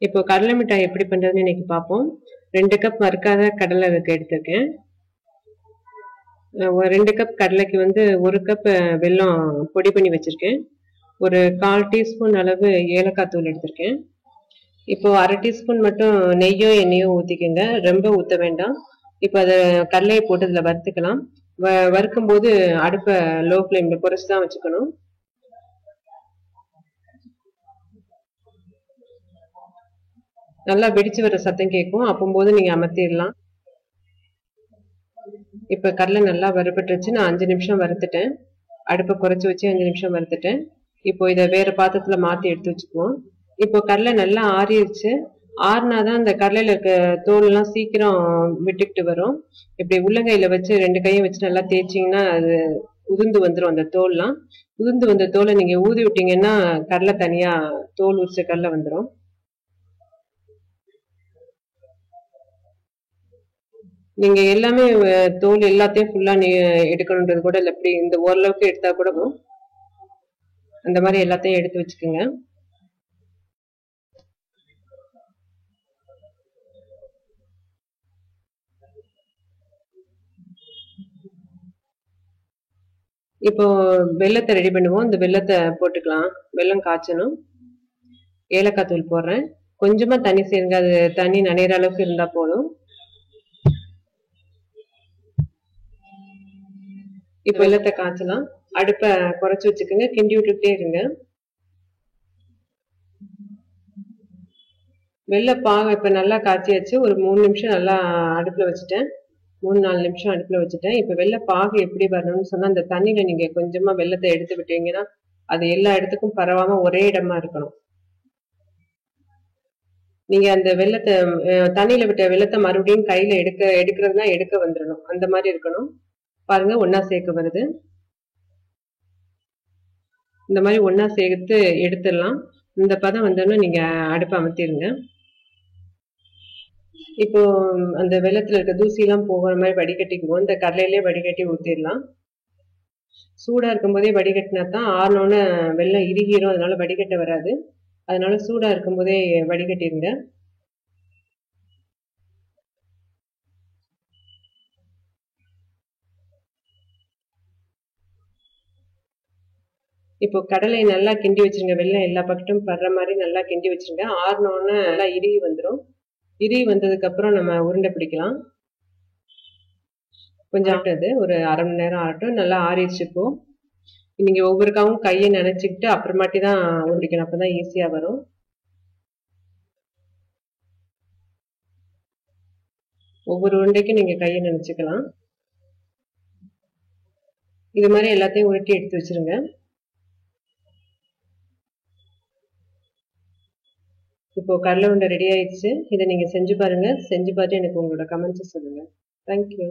இப்போ கடலை மிட்டாய் எப்படி பண்றதுன்னு இன்னைக்கு பார்ப்போம். 2 கப் வறுக்காத கடலை எடுத்திருக்கேன். 2 கப் கடலைக்கு வந்து 1 கப் வெல்லம் பொடி பண்ணி வச்சிருக்கேன். ஒரு 1/4 டீஸ்பூன் அளவு ஏலக்காய் தூள் எடுத்திருக்கேன். இப்போ 1/2 டீஸ்பூன் மட்டும் நெய்யோ எண்ணெயோ ஊற்றிக்கோங்க, ரொம்ப ஊற்ற வேண்டாம். இப்போ அதை கடலையை போட்டு அதில் வறுத்துக்கலாம். வறுக்கும் போது அடுப்பை லோ ஃப்ளேமில் குறைச்சி தான் வச்சுக்கணும். நல்லா வெடிச்சு வர சத்தம் கேட்கும், அப்போது நீங்க அமர்த்திடலாம். இப்ப கடலை நல்லா வறுபட்டுருச்சு. நான் 5 நிமிஷம் வறுத்துட்டேன். அடுப்பை குறைச்சி வச்சு 5 நிமிஷம் வறுத்துட்டேன். இப்போ இதை வேற பாத்திரத்துல மாத்தி எடுத்து வச்சுக்குவோம். இப்போ கடலை நல்லா ஆறிடுச்சு. ஆறுனாதான் அந்த கடலையில இருக்க தோல் எல்லாம் சீக்கிரம் விட்டுக்கிட்டு வரும். இப்படி உள்ளங்கையில வச்சு 2 கையும் வச்சு நல்லா தேய்ச்சிங்கன்னா அது உதிர்ந்து வந்துடும். அந்த தோல்லாம் உதிர்ந்து வந்த தோலை நீங்க ஊதி விட்டீங்கன்னா கடலை தனியா தோல் உரிச்ச கடலை வந்துடும். நீங்க எல்லாமே தோல் எல்லாத்தையும் ஃபுல்லா எடுக்கணுன்றது கூட இல்லை. இப்படி இந்த ஓரளவுக்கு எடுத்தா கூட அந்த மாதிரி எல்லாத்தையும் எடுத்து வச்சுக்கோங்க. இப்போ வெல்லத்தை ரெடி பண்ணுவோம். இந்த வெல்லத்தை போட்டுக்கலாம். வெல்லம் காய்ச்சணும். ஏலக்காய் தூள் போடுறேன். கொஞ்சமா தண்ணி சேருங்க, அது தண்ணி நனைகிற அளவுக்கு இருந்தா போதும். இப்போ வெல்லத்தை காய்ச்சலாம். அடுப்பை குறைச்சி வச்சுக்கோங்க, கிண்டி விட்டுட்டே இருங்க. வெள்ளை பாகு இப்ப நல்லா காய்ச்சியாச்சு. ஒரு 3 நிமிஷம் நல்லா அடுப்புல வச்சுட்டேன். 3-4 நிமிஷம் அடுப்புல வச்சுட்டேன். இப்ப வெள்ளை பாகு எப்படி வரணும்னு சொன்னா, அந்த தண்ணியில நீங்க கொஞ்சமா வெள்ளத்தை எடுத்து விட்டீங்கன்னா அது எல்லா இடத்துக்கும் பரவாம ஒரே இடமா இருக்கணும். நீங்க அந்த வெள்ளத்தை தண்ணியில விட்ட வெள்ளத்தை மறுபடியும் கையில எடுக்கிறதுனா எடுக்க வந்துடணும். அந்த மாதிரி இருக்கணும். பாருங்க, ஒன்னா சேர்க்க வருது. இந்த மாதிரி ஒன்னா சேர்த்து எடுத்துடலாம். இந்த பதம் வந்தோன்னா நீங்க அடுப்பை அமர்த்திடுங்க. இப்போ அந்த வெள்ளத்துல இருக்க தூசி எல்லாம் போகிற மாதிரி வடிகட்டிக்குவோம். இந்த கடலையிலே வடிகட்டி ஊத்திடலாம். சூடா இருக்கும் போதே வடிகட்டினா தான் ஆறினோன்னு வெள்ளம் இறுகிரும், அதனால வடிகட்ட வராது. அதனால சூடா இருக்கும் போதே வடிகட்டிருங்க. இப்போ கடலையை நல்லா கிண்டி வச்சிருங்க. வெள்ளம் எல்லா பக்கட்டும் படுற மாதிரி நல்லா கிண்டி வச்சிருங்க. ஆறினோன்னு நல்லா இறுகி வந்துடும். இறுகி வந்ததுக்கு அப்புறம் நம்ம உருண்டை பிடிக்கலாம். கொஞ்சம் ஆட்டது ஒரு 1/2 மணி நேரம் ஆகட்டும். நல்லா ஆறிடுச்சு. இப்போ நீங்க ஒவ்வொருக்காவும் கையை நினைச்சுக்கிட்டு அப்புறமாட்டி தான் உருண்டிக்கணும், அப்பதான் ஈஸியா வரும். ஒவ்வொரு உருண்டைக்கும் நீங்க கையை நினைச்சுக்கலாம். இது மாதிரி எல்லாத்தையும் உருட்டி எடுத்து வச்சிருங்க. இப்போ கடலை உருண்டை ரெடி ஆயிடுச்சு. இதை நீங்க செஞ்சு பாருங்க. செஞ்சு பார்த்து எனக்கு உங்களோட கமெண்ட்ஸ் சொல்லுங்க. தேங்க்யூ.